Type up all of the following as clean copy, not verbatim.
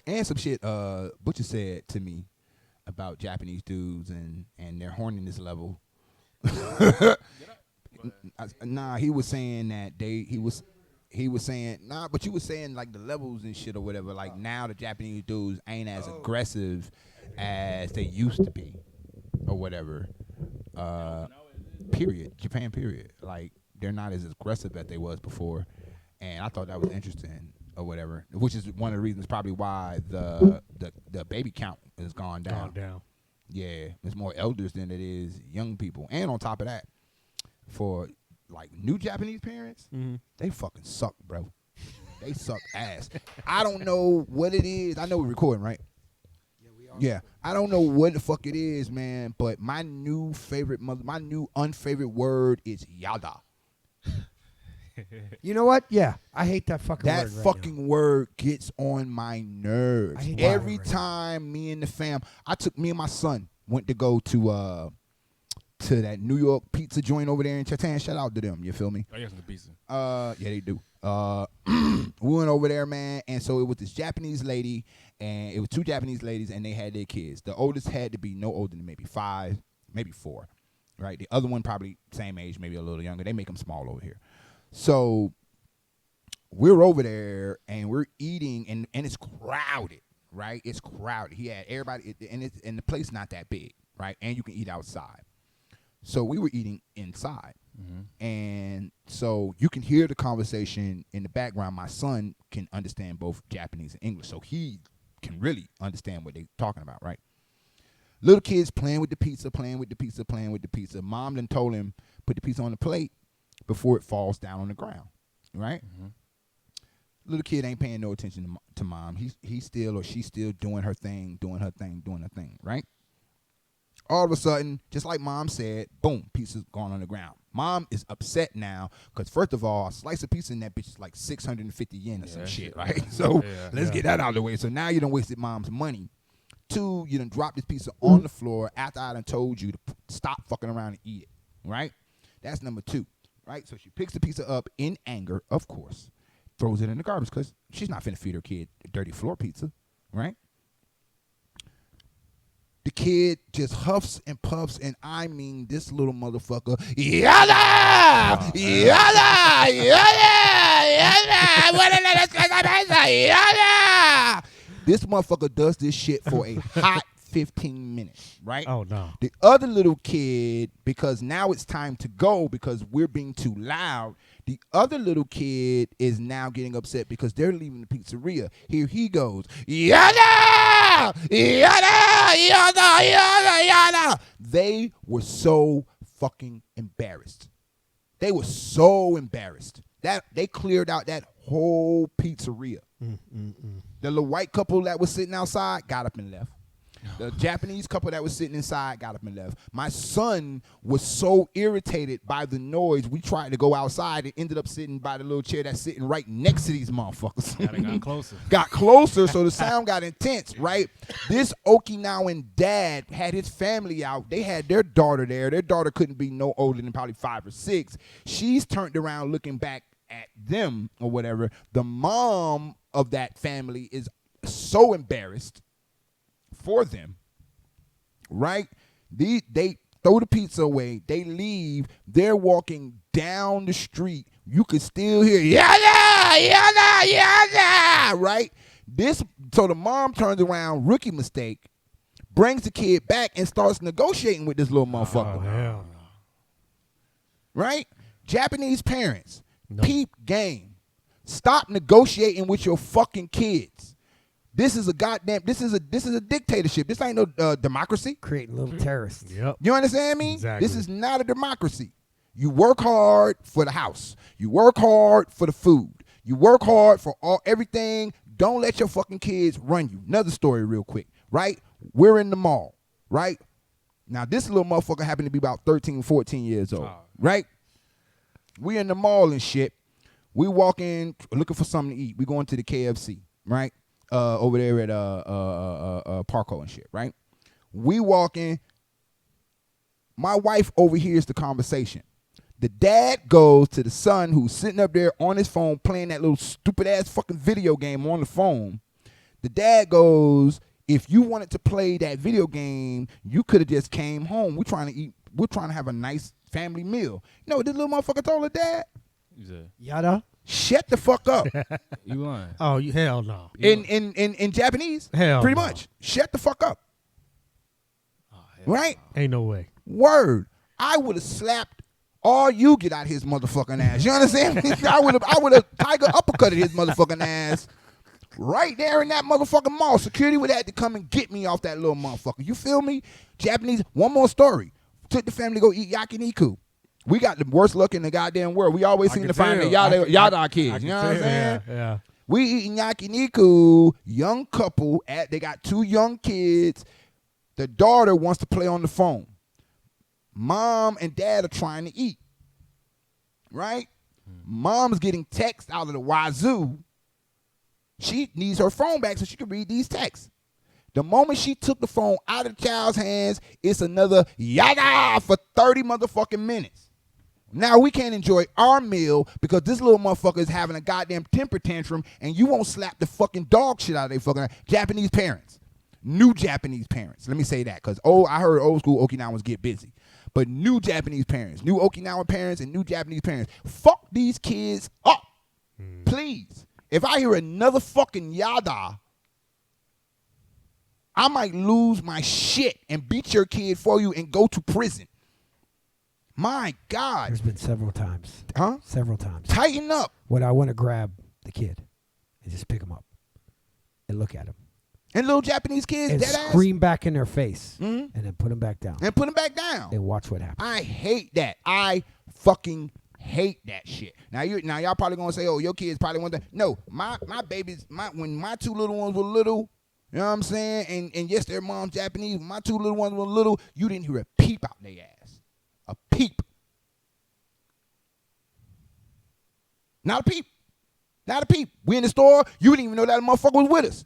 And some shit Butcher said to me about Japanese dudes and their horniness level. Nah, he was saying that he was saying but you were saying like the levels and shit or whatever. Like now the Japanese dudes ain't as aggressive as they used to be or whatever. Period. Japan. Period. Like they're not as aggressive as they was before, and I thought that was interesting or whatever. Which is one of the reasons probably why the baby count has gone down. Yeah, there's more elders than it is young people, and on top of that, for like new Japanese parents, they fucking suck, bro. They suck ass. I don't know what it is. I know we're recording, right? Yeah, we are. Yeah, I don't know what the fuck it is, man. But my new unfavorite word is yada. You know what? Yeah, I hate that fucking word. That fucking word gets on my nerves. Every time me and my son went to go to that New York pizza joint over there in Chatham. Shout out to them. You feel me? I guess the pizza. Yeah, they do. We went over there, man, and so it was this Japanese lady, and it was two Japanese ladies, and they had their kids. The oldest had to be no older than maybe 5, maybe 4, right? The other one probably same age, maybe a little younger. They make them small over here. So we're over there, and we're eating, and it's crowded, right? It's crowded. He had everybody, and the place not that big, right? And you can eat outside. So we were eating inside. And so you can hear the conversation in the background. My son can understand both Japanese and English, so he can really understand what they're talking about, right? Little kids playing with the pizza. Mom then told him, put the pizza on the plate before it falls down on the ground, right? Little kid ain't paying no attention to mom. He's still or she's still doing her thing, right? All of a sudden, just like mom said, boom, pizza's gone on the ground. Mom is upset now because, first of all, a slice of pizza in that bitch is like 650 yen or some shit, right? So let's get that out of the way. So now you done wasted mom's money. 2, you done dropped this pizza on the floor after I done told you to stop fucking around and eat it, right? That's number 2, right? So she picks the pizza up in anger, of course, throws it in the garbage because she's not finna feed her kid dirty floor pizza, right? The kid just huffs and puffs, and I mean this little motherfucker, yada, yada, yada, yada. This motherfucker does this shit for a hot 15 minutes, right? Oh, no. The other little kid, because now it's time to go because we're being too loud, the other little kid is now getting upset because they're leaving the pizzeria. Here he goes. Yada! Yada! Yada! Yada! Yada! They were so fucking embarrassed. They were so embarrassed that they cleared out that whole pizzeria. The little white couple that was sitting outside got up and left. The Japanese couple that was sitting inside got up and left. My son was so irritated by the noise. We tried to go outside and ended up sitting by the little chair that's sitting right next to these motherfuckers. Got closer. Got closer, so the sound got intense, right? This Okinawan dad had his family out. They had their daughter there. Their daughter couldn't be no older than probably 5 or 6. She's turned around looking back at them or whatever. The mom of that family is so embarrassed for them, right? They throw the pizza away. They leave. They're walking down the street. You could still hear yada, yada, yada, right? So the mom turns around, rookie mistake, brings the kid back and starts negotiating with this little motherfucker. Oh, hell no. Right? Japanese parents, peep game. Stop negotiating with your fucking kids. This is a dictatorship. This ain't no democracy. Creating little terrorists. Yep. You understand me? Exactly. This is not a democracy. You work hard for the house. You work hard for the food. You work hard for everything. Don't let your fucking kids run you. Another story real quick, right? We're in the mall, right? Now, this little motherfucker happened to be about 13, 14 years old, right? We in the mall and shit. We walking, looking for something to eat. We going to the KFC, right? Over there at Parco and shit, right? We walking. My wife overhears the conversation. The dad goes to the son who's sitting up there on his phone playing that little stupid ass fucking video game on the phone. The dad goes, if you wanted to play that video game, you could have just came home. We're trying to eat. We're trying to have a nice family meal. You know what this little motherfucker told her dad? Yada. Shut the fuck up. You lying? Oh, hell no. In Japanese, Hell pretty no. much. Shut the fuck up. Right? Ain't no way. Word. I would have slapped all you get out his motherfucking ass. You understand? I would have tiger uppercutted his motherfucking ass right there in that motherfucking mall. Security would have to come and get me off that little motherfucker. You feel me? Japanese. One more story. Took the family to go eat yakiniku. We got the worst luck in the goddamn world. We always seem to find the yada kids. You know what I'm saying? Yeah. We eating yakiniku. Young couple. They got 2 young kids. The daughter wants to play on the phone. Mom and dad are trying to eat. Right? Mom's getting text out of the wazoo. She needs her phone back so she can read these texts. The moment she took the phone out of the child's hands, it's another yada for 30 motherfucking minutes. Now we can't enjoy our meal because this little motherfucker is having a goddamn temper tantrum and you won't slap the fucking dog shit out of their fucking Japanese parents. New Japanese parents. Let me say that because I heard old school Okinawans get busy. But new Japanese parents, new Okinawan parents and new Japanese parents, fuck these kids up. Please. If I hear another fucking yada, I might lose my shit and beat your kid for you and go to prison. My God. There's been several times. Huh? Several times. Tighten up. When I want to grab the kid and just pick him up and look at him. And little Japanese kids, and dead ass. scream back in their face Mhm. and then put him back down. And put them back down. And watch what happens. I hate that. I fucking hate that shit. Now y'all probably gonna say, oh, your kids probably want that. No, my babies, when my 2 little ones were little, you know what I'm saying? And yes, their mom's Japanese. When my 2 little ones were little, you didn't hear a peep out their ass. A peep. Not a peep. Not a peep. We in the store, you didn't even know that motherfucker was with us.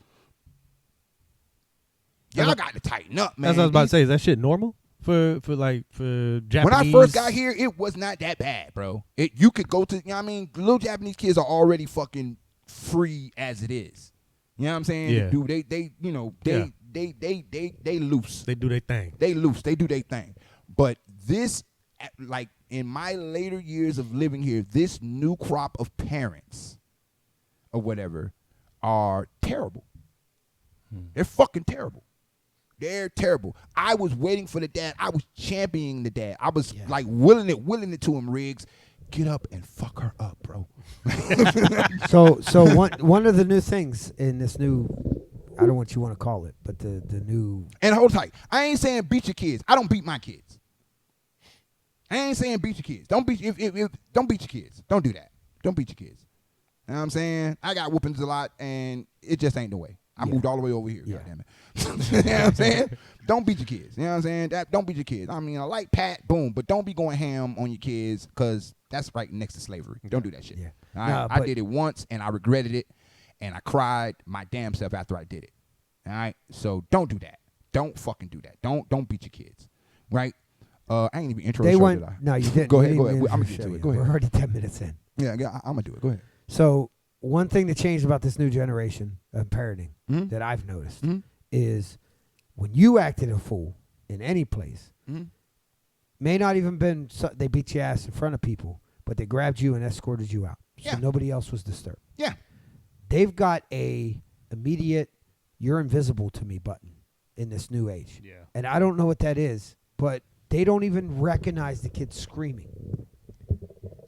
Y'all got to tighten up, man. That's what I was about to say. Is that shit normal for Japanese? When I first got here, it was not that bad, bro. You could go to, you know what I mean? Little Japanese kids are already fucking free as it is. You know what I'm saying? Yeah. Dude, they loose. They do their thing. They loose. They do their thing. But this, like in my later years of living here, this new crop of parents or whatever are terrible. They're fucking terrible. They're terrible. I was waiting for the dad. I was championing the dad. I was like willing it to him, Riggs. Get up and fuck her up, bro. So one of the new things in this new, I don't know what you want to call it, but the new. And hold tight. I ain't saying beat your kids. I don't beat my kids. I ain't saying beat your kids. Don't beat don't beat your kids. Don't do that. Don't beat your kids. You know what I'm saying? I got whoopings a lot, and it just ain't the way. I moved all the way over here. Yeah. Goddammit. You know what I'm saying? Don't beat your kids. You know what I'm saying? Don't beat your kids. I mean, a light pat, boom, but don't be going ham on your kids because that's right next to slavery. Don't do that shit. Yeah. All right? I did it once, and I regretted it, and I cried my damn self after I did it. All right? So don't do that. Don't fucking do that. Don't beat your kids. Right? I ain't even intro the show, did I? No, you didn't. Go You ahead. Go didn't ahead. I'm intro going to the get to show it. yet. Go ahead. We're already 10 minutes in. Yeah, I'm going to do it. Go ahead. So one thing that changed about this new generation of parenting that I've noticed is when you acted a fool in any place, may not even been they beat your ass in front of people, but they grabbed you and escorted you out, so nobody else was disturbed. Yeah. They've got a immediate "you're invisible to me" button in this new age. Yeah. And I don't know what that is, but they don't even recognize the kid screaming.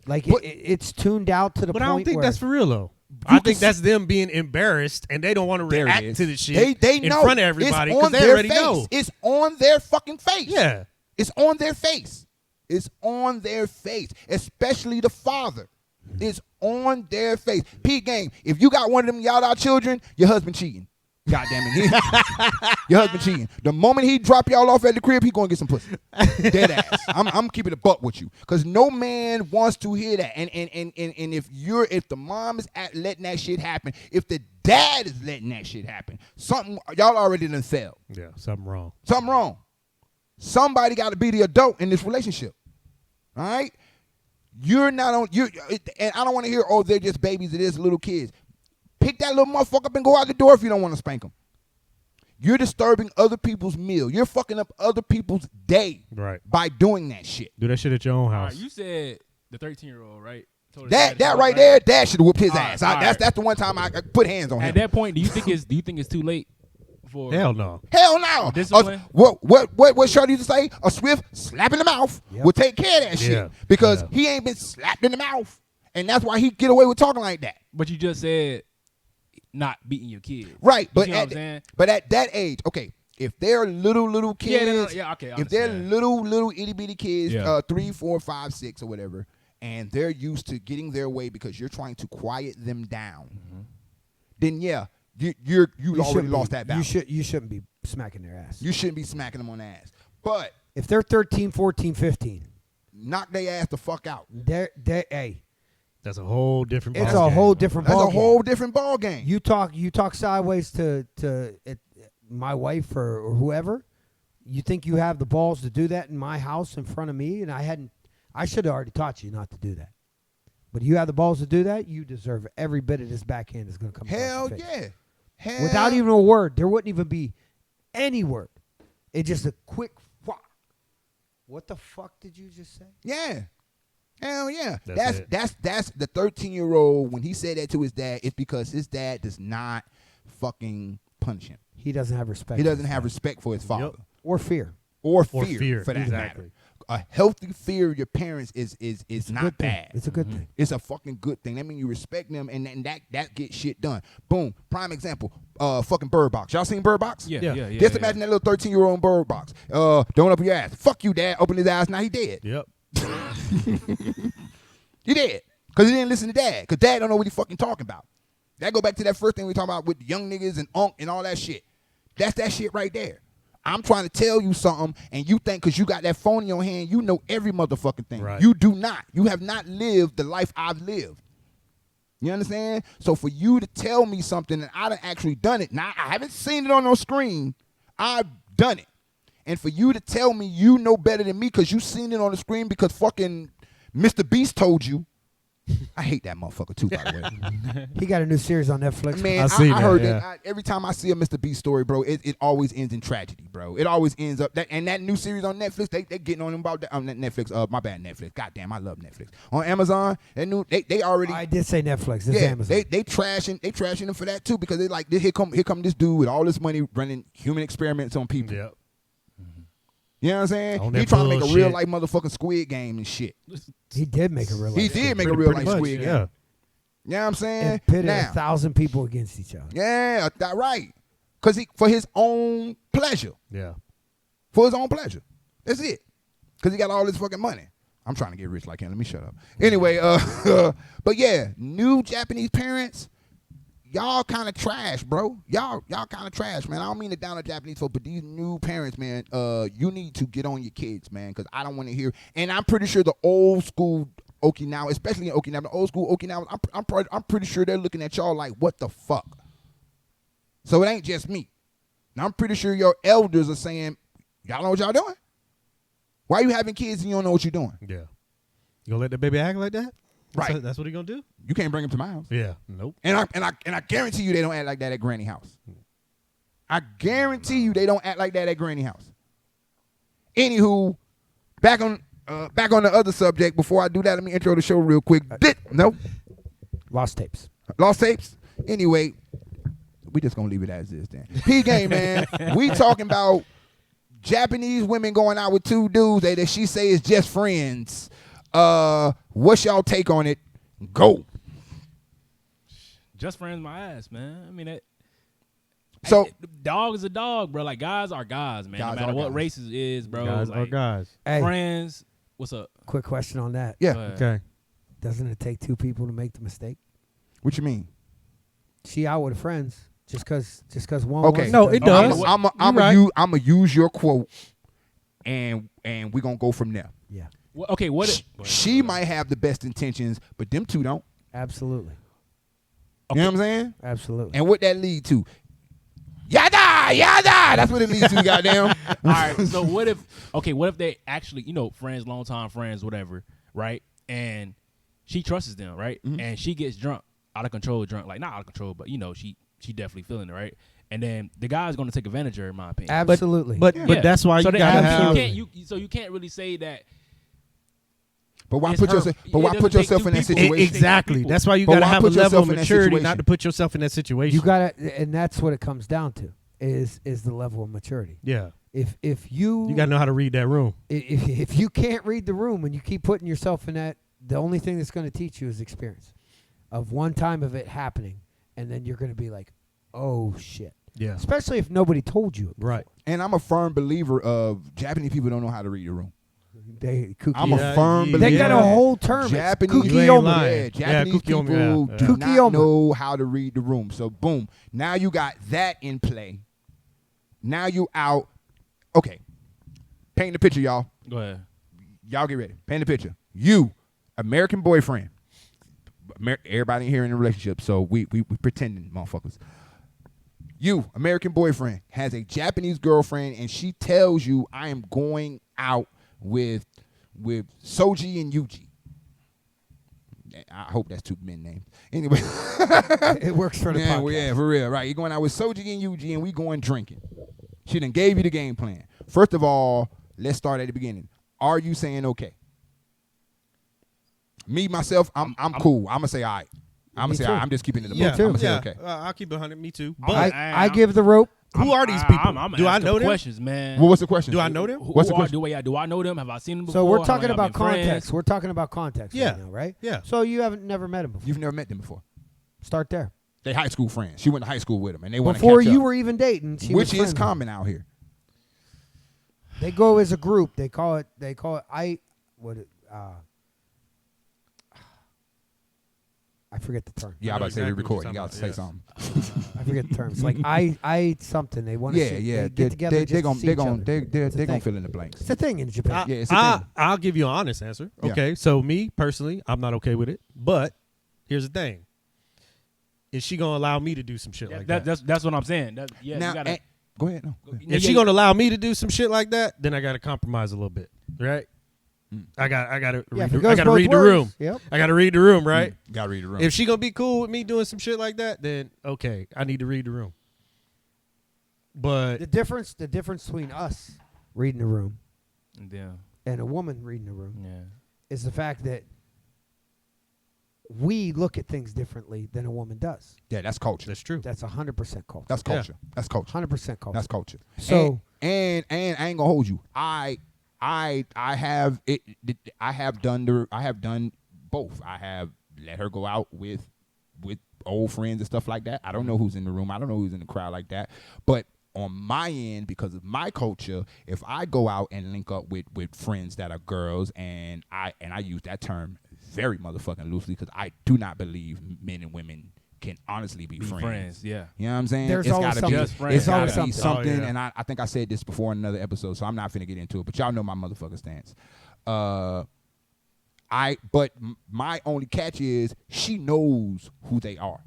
Like it's tuned out to the point. But I don't think where that's for real though. I think that's them being embarrassed and they don't want to react to the shit they in know. front of everybody because they already know. It's on their fucking face. Yeah. It's on their face. It's on their face, especially the father. It's on their face. Pete Game, if you got one of them yada children, your husband cheating. God damn it. Your husband cheating. The moment he drop y'all off at the crib, he gonna get some pussy. Dead ass. I'm keeping a buck with you. Cause no man wants to hear that. And if the mom is letting that shit happen, if the dad is letting that shit happen, something y'all already done failed. Yeah, something wrong. Something wrong. Somebody gotta be the adult in this relationship. All right? You're not on and I don't want to hear, oh, they're just babies, it is little kids. pick that little motherfucker up and go out the door if you don't want to spank him. You're disturbing other people's meal. You're fucking up other people's day by doing that shit. Do that shit at your own house. Right, you said the 13-year-old, right? That right there, Dad should have whooped his ass. That's the one time I put hands on him. At that point, do you think it's too late for Hell no. Hell no. Discipline? What Shorty used to say? A swift slap in the mouth will take care of that shit because he ain't been slapped in the mouth, and that's why he get away with talking like that. But you just said not beating your kids, right? But at that age, okay. If they're little kids, if they're little itty bitty kids, 3, 4, 5, 6 or whatever, and they're used to getting their way because you're trying to quiet them down, then you already lost that battle. You shouldn't be smacking their ass. You shouldn't be smacking them on the ass. But if they're 13, 14, 15, knock their ass the fuck out. Hey. That's a whole different ball game. That's a whole different ball game. That's a whole different ball game. You talk sideways to my wife or whoever. You think you have the balls to do that in my house in front of me? And I should have already taught you not to do that. But you have the balls to do that, you deserve every bit of this backhand that's going to come. Hell yeah. Without even a word. There wouldn't even be any word. It's just a quick what the fuck did you just say? Yeah. Hell yeah. That's the 13-year-old, when he said that to his dad, it's because his dad does not fucking punish him. He doesn't have respect. He doesn't have respect for his father. Yep. Or fear. Or fear, for that matter. A healthy fear of your parents is not bad. It's a good thing. It's a fucking good thing. That means you respect them, and that gets shit done. Boom. Prime example. Fucking Bird Box. Y'all seen Bird Box? Yeah. Just imagine that little 13-year-old Bird Box. Don't open your ass. Fuck you, Dad. Open his eyes. Now he dead. Yep. He dead. Because he didn't listen to Dad. Because Dad don't know what he fucking talking about. That go back to that first thing we talking about with young niggas and unk and all that shit. That's that shit right there. I'm trying to tell you something, and you think because you got that phone in your hand, you know every motherfucking thing. Right. You do not. You have not lived the life I've lived. You understand? So for you to tell me something and I done actually done it, now I haven't seen it on no screen, I've done it. And for you to tell me you know better than me because you seen it on the screen because fucking Mr. Beast told you, I hate that motherfucker too, by the way. He got a new series on Netflix. Man, I heard that. Every time I see a Mr. Beast story, bro, it always ends in tragedy, bro. It always ends up and that new series on Netflix, they getting on him about that. On Netflix, my bad, Netflix. Goddamn, I love Netflix. On Amazon, they already. I did say Netflix. It's Amazon. They trashing them for that too because they like here come this dude with all this money running human experiments on people. Yep. You know what I'm saying? He trying to make a real life motherfucking Squid Game and shit. He did make a real life. He did make a real life Squid Game. Yeah. You know what I'm saying? And pitted 1,000 people against each other. Yeah, that right. Because for his own pleasure. Yeah. For his own pleasure. That's it. Because he got all this fucking money. I'm trying to get rich like him. Let me shut up. Anyway, but yeah, new Japanese parents, y'all kind of trash, bro. Y'all kind of trash, man. I don't mean to down the Japanese folks, but these new parents, man, you need to get on your kids, man, because I don't want to hear. And I'm pretty sure the old school Okinawa, especially in Okinawa, the old school Okinawa, I'm pretty sure they're looking at y'all like, what the fuck? So it ain't just me. Now I'm pretty sure your elders are saying, y'all know what y'all doing? Why you having kids and you don't know what you're doing? Yeah. You gonna let the baby act like that? Right. That's what he gonna do? You can't bring him to my house. Yeah. Nope. And I guarantee you they don't act like that at Granny house. I guarantee you they don't act like that at Granny house. Anywho, back on the other subject. Before I do that, let me intro the show real quick. No. Lost tapes. Lost tapes. Anyway, we just gonna leave it as is then. P-game, man. We talking about Japanese women going out with two dudes that she say is just friends. What's y'all take on it? Go. Just friends, my ass, man. I mean, so dog is a dog, bro. Like guys are guys, man. Guys no matter what guys. race it is, bro. Guys like, are guys. Hey, friends. What's up? quick question on that. Yeah. Okay. Doesn't it take two people to make the mistake? What you mean? She out with friends just because one. Okay. No, it does. I'm gonna use your quote, and we're gonna go from there. Yeah. Well, okay. She might have the best intentions, but them two don't. Absolutely. You know what I'm saying? Absolutely. And what that lead to? Yada. That's what it leads to, goddamn. All right. So what if they actually, friends, longtime friends, whatever, right? And she trusts them, right? Mm-hmm. And she gets drunk out of control drunk, like not out of control, but she definitely feeling it, right? And then the guy's going to take advantage of her, in my opinion. Absolutely. But that's why so you gotta have. You can't really say that. But why It's put her- yourself? But it why doesn't put take yourself two in that people. situation? Exactly. That's why you But gotta why have a put level yourself of in that maturity, not situation? to put yourself in that situation. You gotta, and that's what it comes down to is the level of maturity. Yeah. If you You gotta know how to read that room. if you can't read the room and you keep putting yourself in that, the only thing that's going to teach you is experience of one time of it happening, and then you're going to be like, oh shit. Yeah. Especially if nobody told you it before. Right. And I'm a firm believer of Japanese people don't know how to read the room. They kooky. I'm a firm believer. They got a whole term. Japanese, You ain't Kukiyoma. lying. Japanese Kukiyoma, people yeah. do not Kukiyoma. know how to read the room. So boom, now you got that in play. Now you out. Okay, paint the picture, y'all. Go ahead. Y'all get ready. Paint the picture. You, American boyfriend. Everybody here in a relationship, so we pretending, motherfuckers. You, American boyfriend, has a Japanese girlfriend, and she tells you, I am going out with Soji and Yuji. I hope that's two men names. Anyway. It works for the Yeah, podcast. well, yeah, for real. Right. You're going out with Soji and Yuji, and we going drinking. She done gave you the game plan. First of all, let's start at the beginning. Are you saying okay? Me, myself, I'm cool. I'm going to say all right. I'm going to say too. all right. I'm just keeping it in the Yeah. book. I'm going to say Yeah. okay. I'll keep it 100. Me too. I'm- But I give the rope. who are these people? I'm Do I asking know them? questions, man. Well, what's the question? Do I know them? What's the question? Do I know them? Have I seen them before? So we're How talking long y'all about been friends? context. We're talking about context Yeah. right now, right? Yeah. So you haven't never met him before. You've never met them before. Start there. They high school friends. She went to high school with them, and they want to Before catch you up, were even dating, she which was is friends common out here. with. They go as a group. They call it. I forget the term. Yeah, I I'm know about to say we exactly what record. You you're got to talking say about, something. I forget the term. It's like I something. They want to. Yeah. They get together. They're just gonna to see each other. they're It's a gonna thing. fill in the blanks. It's a thing in Japan. Yeah, it's a thing. I'll give you an honest answer. Yeah. Okay, so me personally, I'm not okay with it. But here's the thing: is she gonna allow me to do some shit like that? That's what I'm saying. Yeah, Now, you gotta, go ahead. No, go ahead. If she gonna allow me to do some shit like that, then I gotta compromise a little bit, right? I gotta Yeah, read, if it I goes gotta both read the ways, room. Yep. I gotta read the room, right? Gotta read the room. If she gonna be cool with me doing some shit like that, then okay, I need to read the room. But The difference between us reading the room yeah, and a woman reading the room yeah. is the fact that we look at things differently than a woman does. Yeah, that's culture. that's true. That's 100% culture. That's culture. That's culture. 100% culture. That's culture. So- and I ain't gonna hold you. I have it. I have done both. I have let her go out with old friends and stuff like that. I don't know who's in the room. I don't know who's in the crowd like that. But on my end, because of my culture, if I go out and link up with friends that are girls, and I use that term very motherfucking loosely, because I do not believe men and women can honestly be friends. Yeah. You know what I'm saying? There's It's always gotta something. be, Just friends. it's gotta There's be always something. Oh, yeah. And I think I said this before in another episode, so I'm not finna get into it. But y'all know my motherfucking stance. My only catch is she knows who they are.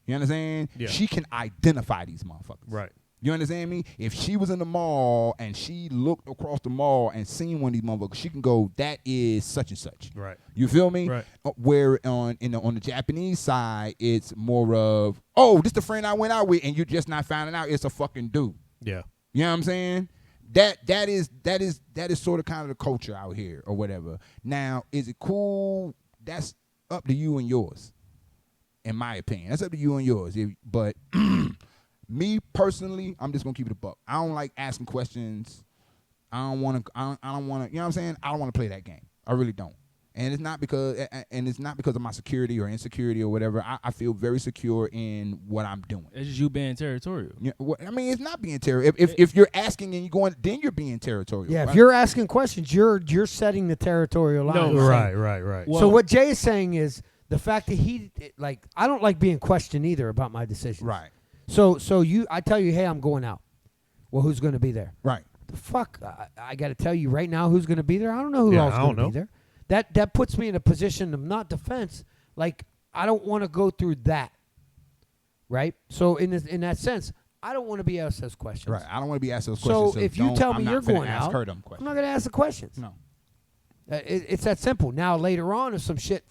You understand? Yeah. She can identify these motherfuckers. Right. You understand me? If she was in the mall and she looked across the mall and seen one of these motherfuckers, she can go, that is such and such. Right. You feel me? Right. Where on the Japanese side, it's more of, oh, this the friend I went out with, and you're just not finding out it's a fucking dude. Yeah. You know what I'm saying? That is sort of kind of the culture out here or whatever. Now, is it cool? That's up to you and yours. In my opinion, that's up to you and yours. But me personally, I'm just gonna keep it a buck. I don't like asking questions. I don't want to. You know what I'm saying? I don't want to play that game. I really don't. And it's not because of my security or insecurity or whatever. I feel very secure in what I'm doing. It's just you being territorial. Yeah, I mean, it's not being territorial. If you're asking and you're going, then you're being territorial. Yeah, right? if you're asking questions, you're setting the territorial line. No, Right. Well- So what Jay is saying is the fact that I don't like being questioned either about my decisions. Right. So I tell you, hey, I'm going out. Well, who's going to be there? Right. The fuck? I got to tell you right now who's going to be there. I don't know who Yeah, else I going don't to be know. there. That puts me in a position of not defense. Like I don't want to go through that. Right. So in that sense, I don't want to be asked those questions. Right. I don't want to be asked those So questions. if you tell me I'm not you're finna going ask out, her them I'm questions. not going to ask the questions. No. It's that simple. Now later on, if some shit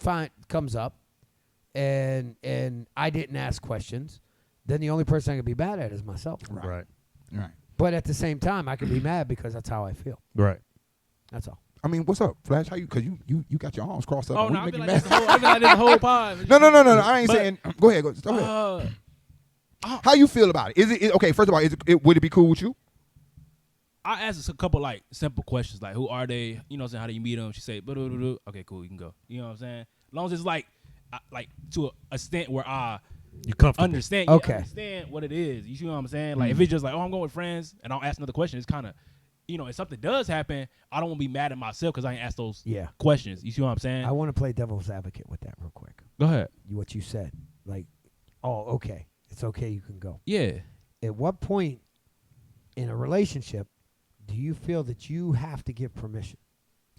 comes up, and I didn't ask questions, then the only person I could be mad at is myself. Right. But at the same time, I could be mad because that's how I feel. Right. That's all. I mean, what's up, Flash? How you? Because you got your arms crossed up. Oh We no, I make feel you like mad. that's the whole pod. No. I ain't But- saying. Go ahead. Go ahead. Uh, How you feel about it? Is it okay? First of all, would it be cool with you? I asked a couple like simple questions like who are they? You know what I'm saying? How do you meet them? She say, okay, cool, you can go. You know what I'm saying? As long as it's like to a extent where I You comfortable? understand, Okay. understand what it is. You see what I'm saying? Like if it's just like, oh, I'm going with friends and I'll ask another question, it's kind of, if something does happen, I don't want to be mad at myself because I ain't asked those questions. You see what I'm saying? I want to play devil's advocate with that real quick. Go ahead. What you said. Like, oh, okay. It's okay, you can go. Yeah. At what point in a relationship do you feel that you have to give permission?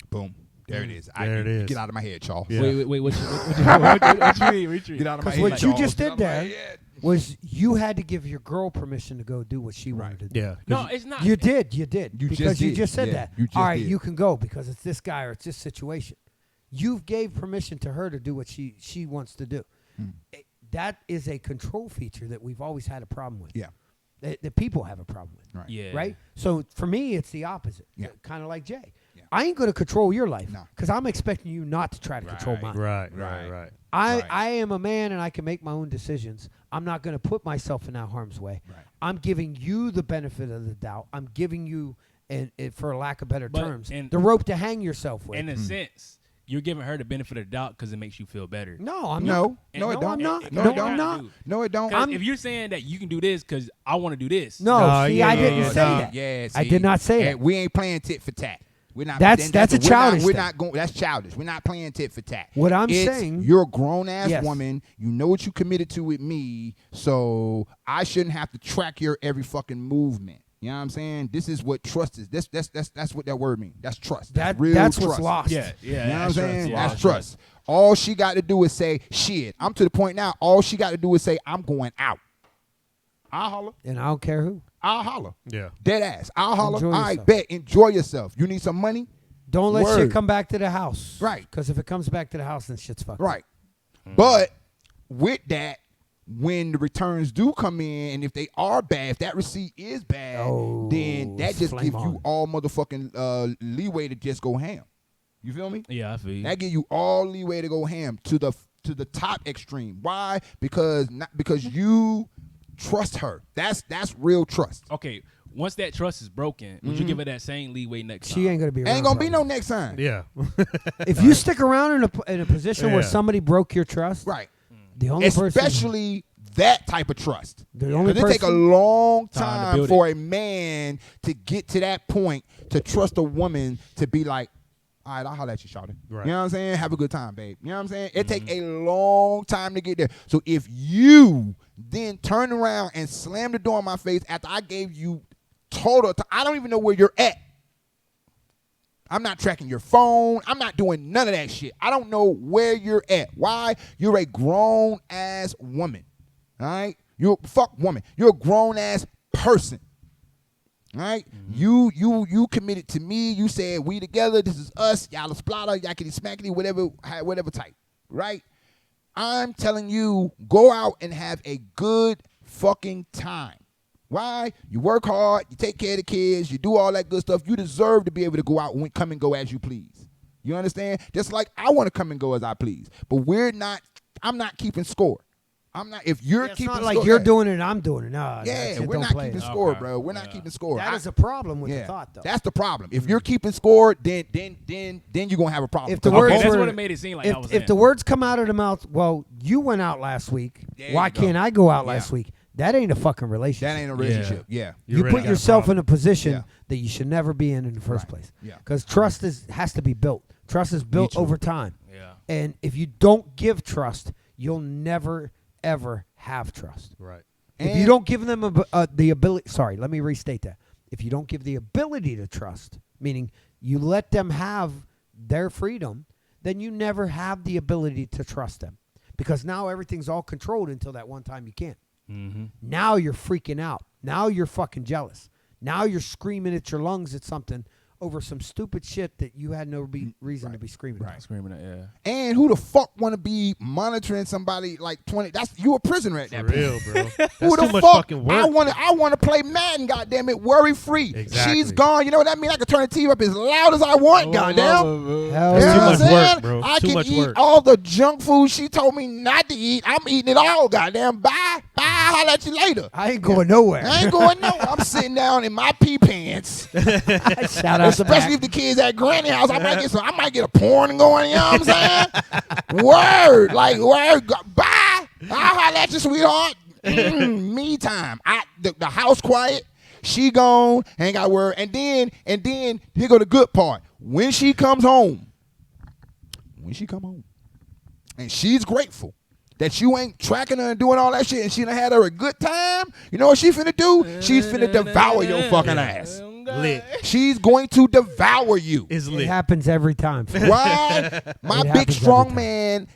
Boom. There it is. There it is. Get out of my head, Charles. Yeah. Wait. What you mean? Get out of my Because head. what you Charles. just Get did out of my there head. was you had to give your girl permission to go do what she wanted to do. Yeah. No, it's not. You did. You because just you did. just said Yeah, that. you just All right, did. you can go because it's this guy or it's this situation. You gave permission to her to do what she wants to do. That is a control feature that we've always had a problem with. Yeah. That people have a problem with. Right. Yeah. Right? So for me, it's the opposite. Yeah. Kind of like Jay. Yeah. I ain't going to control your life No. because I'm expecting you not to try to control mine. Right. Right. I Right. am a man and I can make my own decisions. I'm not going to put myself in that harm's way. Right. I'm giving you the benefit of the doubt. I'm giving you, and for lack of better But terms, in- the rope to hang yourself with. In a sense, you're giving her the benefit of the doubt because it makes you feel better. No, I'm No. not. No, it No, don't. I'm not. No, No, it don't. I'm not. No, it don't. 'Cause if you're saying that you can do this because I want to do this. No, No, see, yeah, I yeah, didn't yeah, say no, that. Yeah, I see, did not say that. We ain't playing tit for tat. We're not. That's a we're childish We're thing. not going. That's childish. We're not playing tit for tat. What I'm It's, saying- you're a grown ass Yes. woman. You know what you committed to with me, so I shouldn't have to track your every fucking movement. You know what I'm saying? This is what trust is. That's what that word means. That's trust. That's real That's trust. what's lost. Yeah. You know what I'm that's trust, saying? yeah, That's trust. All she got to do is say, shit. I'm to the point now. All she got to do is say, I'm going out. I'll holler. And I don't care who. I'll holler. Yeah. Dead ass. I'll holler. Enjoy All right, yourself. bet. Enjoy yourself. You need some money? Don't let shit Word. come back to the house. Right. Because if it comes back to the house, then shit's fucked. Right. But with that, when the returns do come in, and if they are bad, if that receipt is bad, then that just flame gives on. you all motherfucking leeway to just go ham. You feel me? Yeah, I feel you. That give you all leeway to go ham to the top extreme. Why? Because you trust her. That's real trust. Okay, once that trust is broken, would you give her that same leeway next time? She ain't going to be around. Ain't gonna be no forever. next time. Yeah. If you stick around in a position where Yeah. somebody broke your trust, Right. the only person. Especially that type of trust. The only Because it take a person- long Time to time build for a man to get to that point to trust a woman to be like, all right, I'll holler at you, shawty. Right. You know what I'm saying? Have a good time, babe. You know what I'm saying? It take a long time to get there. So if you then turn around and slam the door in my face after I gave you total, I don't even know where you're at. I'm not tracking your phone. I'm not doing none of that shit. I don't know where you're at. Why? You're a grown ass woman. All right? You're fuck woman. You're a grown ass person. All right? You committed to me. You said we together. This is us. Y'all splatter, yakety smackety, whatever type. Right? I'm telling you, go out and have a good fucking time. Why? You work hard, you take care of the kids, you do all that good stuff. You deserve to be able to go out and come and go as you please. You understand? Just like I want to come and go as I please. But I'm not keeping score. I'm not, if you're It's keeping not score. like you're doing it and I'm doing it. No, Yeah, we're we're not keeping score, bro. We're not keeping score. That is a problem with yeah, the thought, though. that's the problem. If you're keeping score, then you're gonna have a problem. If the 'Cause words Okay, that's were- what it made it seem like. I was if the words come out of the mouth, well, you went out last week. There Why you go. can't I go out Yeah. last week? That ain't a fucking relationship. that ain't a relationship. Yeah. You You already put got a yourself in problem. a position Yeah. that you should never be in the first Right. place. Yeah. Because trust has to be built. Trust is built Mutual. over time. Yeah. And if you don't give trust, you'll never, ever have trust. Right. If you don't give them the ability, sorry, let me restate that. If you don't give the ability to trust, meaning you let them have their freedom, then you never have the ability to trust them. Because now everything's all controlled until that one time you can't. Mm-hmm. Now you're freaking out. Now you're fucking jealous. Now you're screaming at your lungs at something over some stupid shit that you had no reason to be screaming. Right. About. Screaming at, yeah. And who the fuck want to be monitoring somebody like 20? That's you a prisoner at For that point. real, bro. That's Who the too much fuck? fucking work. I want to play Madden, goddamn it, worry free. Exactly. She's gone. You know what that means? I can turn the TV up as loud as I want, goddamn. Hell That's You know too what much I'm saying? work, bro. I Too can much eat work. all the junk food she told me not to eat. I'm eating it all, goddamn. Bye. Holla at you later. I ain't going nowhere. I ain't going nowhere. I'm sitting down in my pee pants. Shout out to Especially if the kids at granny house, I might get a porn going, you know what I'm saying? Word. Bye. I'll holler at you, sweetheart. Me time. The house quiet. She gone, ain't got word. And then here go the good part. When she come home, and she's grateful that you ain't tracking her and doing all that shit, and she done had her a good time, you know what she finna do? She's finna devour your fucking ass. Lit. She's going to devour you. It's It lit. happens every time. Why? My It big happens strong every time. man,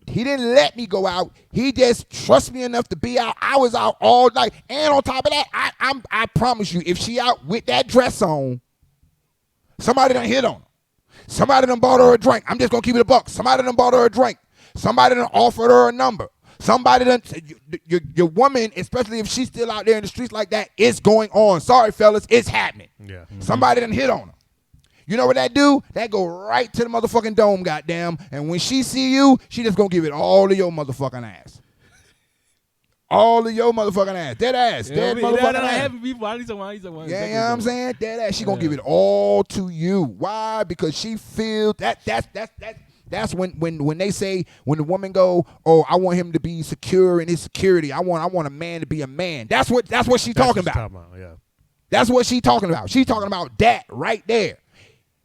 he didn't let me go out. He just trust me enough to be out. I was out all night. And on top of that, I promise you, if she out with that dress on, somebody done hit on her. Somebody done bought her a drink. I'm just gonna keep it a buck. Somebody done bought her a drink. Somebody done offered her a number. Somebody done, your woman, especially if she's still out there in the streets like that, it's going on. Sorry, fellas, it's happening. Yeah. Somebody done hit on her. You know what that do? That go right to the motherfucking dome, goddamn. And when she see you, she just gonna give it all to your motherfucking ass. All of your motherfucking ass. Dead ass. Dead motherfucking ass. Having people. I need someone. Yeah, you know what I'm saying? Dead ass. She gonna give it all to you. Why? Because she feels that's when they say, when the woman go, oh, I want him to be secure in his security. I want a man to be a man. That's what she's talking about. Yeah. That's what she's talking about. She's talking about that right there.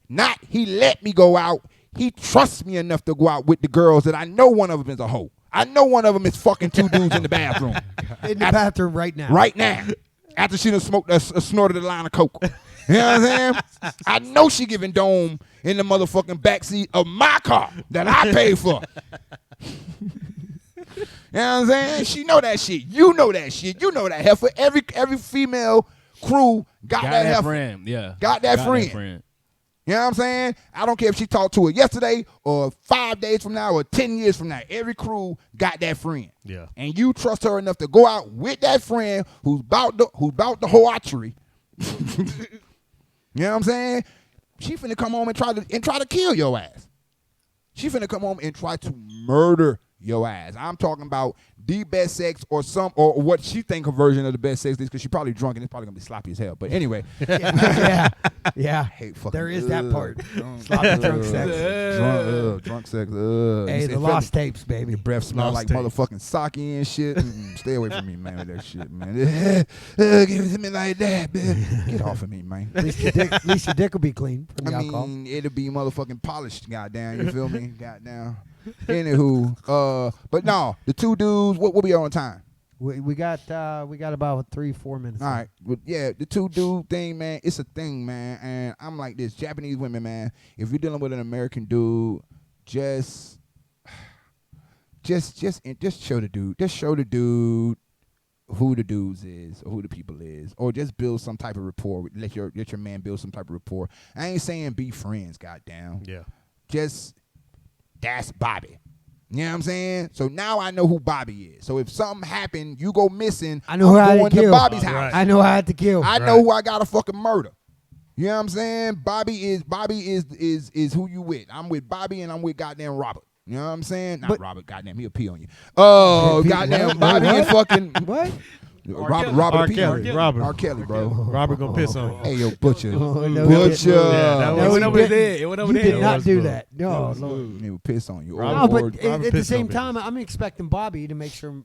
Not he let me go out. He trusts me enough to go out with the girls that I know one of them is a hoe. I know one of them is fucking two dudes in the bathroom. In the bathroom right now. Right now. After she done snorted a line of coke. You know what I'm saying? I know she giving dome in the motherfucking backseat of my car that I paid for. You know what I'm saying? She know that shit. You know that shit. You know that heifer. Every female crew got that heifer. friend. Yeah. Got that friend. You know what I'm saying? I don't care if she talked to her yesterday or 5 days from now or 10 years from now. Every crew got that friend. Yeah. And you trust her enough to go out with that friend who's about the whole archery. You know what I'm saying? She finna come home and try to kill your ass. She finna come home and try to murder your ass. I'm talking about the best sex or what she think her version of the best sex is, because she probably drunk and it's probably gonna be sloppy as hell. But anyway, Yeah. I hate fucking. There is that part. Sloppy drunk sex. Drunk sex. Hey, the lost tapes, baby. Your breath smell like Lost tape. motherfucking sake and shit. Stay away from me, man, with that shit, man. Give it to me like that, man. Get off of me, man. At least your dick will be clean from the alcohol. mean, it'll be motherfucking polished, goddamn. You feel me? Goddamn. Anywho, but no, the two dudes. What we on time? We got about 3-4 minutes. All right, but yeah, the two dude thing, man. It's a thing, man. And I'm like this: Japanese women, man. If you're dealing with an American dude, just show the dude. Just show the dude who the dudes is or who the people is, or just build some type of rapport. Let your man build some type of rapport. I ain't saying be friends, goddamn. Yeah. Just that's Bobby. You know what I'm saying? So now I know who Bobby is. So if something happened, you go missing, I know who I had going to to kill. Bobby's Right. house. I know I had to kill. I know who I got to fucking murder. You know what I'm saying? Bobby is who you with. I'm with Bobby and I'm with goddamn Robert. You know what I'm saying? Not But- Robert, goddamn, he'll pee on you. Oh, goddamn, What? Bobby and fucking What? Robert R. P. Kelly. Robert. R. Kelly, bro. Robert gonna piss on you. Hey, yo, Butcher. Oh, no, Butcher. Yeah, that It No, went he over his didn't. head. It went over You his did head. not was do smooth. that. No, That was He would piss on you. Robert- no, but Or- at Robert the pissed same on time, I'm expecting Bobby to make sure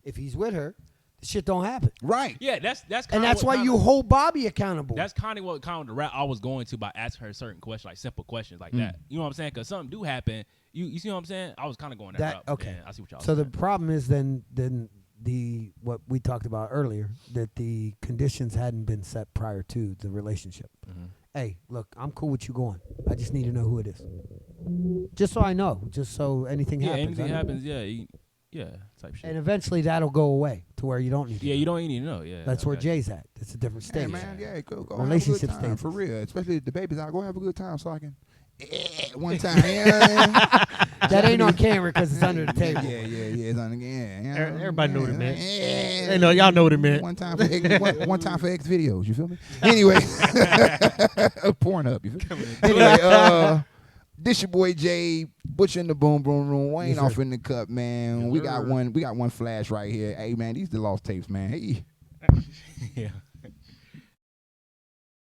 if he's with her, the shit don't happen. right. Yeah, that's kind And that's why you hold Bobby accountable. That's kind of what the route I was going to by asking her certain questions, like simple questions like that. You know what I'm saying? Because something do happen. You see what I'm saying? I was kind of going that route. Okay. Yeah, I see what y'all. So the saying. problem is then the what we talked about earlier, that the conditions hadn't been set prior to the relationship. Hey, look, I'm cool with you going. I just need to know who it is. Just so I know. Just so anything happens. anything I know. happens, yeah. Yeah, type shit. And eventually that'll go away to where you don't need to. Yeah, know. you don't need to know. Yeah, That's where okay. Jay's at. It's a different Hey stage. man, yeah, go Relationship have a good time, stages. for real. Especially if the baby's out. Go have a good time so I can one time. You know what I mean? That ain't on camera because it's under the table. Yeah, it's on again. Everybody know what it meant. Yeah. They know, y'all know what it meant. One time for one time for X videos. You feel me? Anyway, porn up. You feel me? Anyway, this your boy Jay, Butcher in the Boom Boom Room, Wayne Yes, off sir. in the cup, man. We got one flash right here. Hey man, these the lost tapes, man. Hey. Yeah.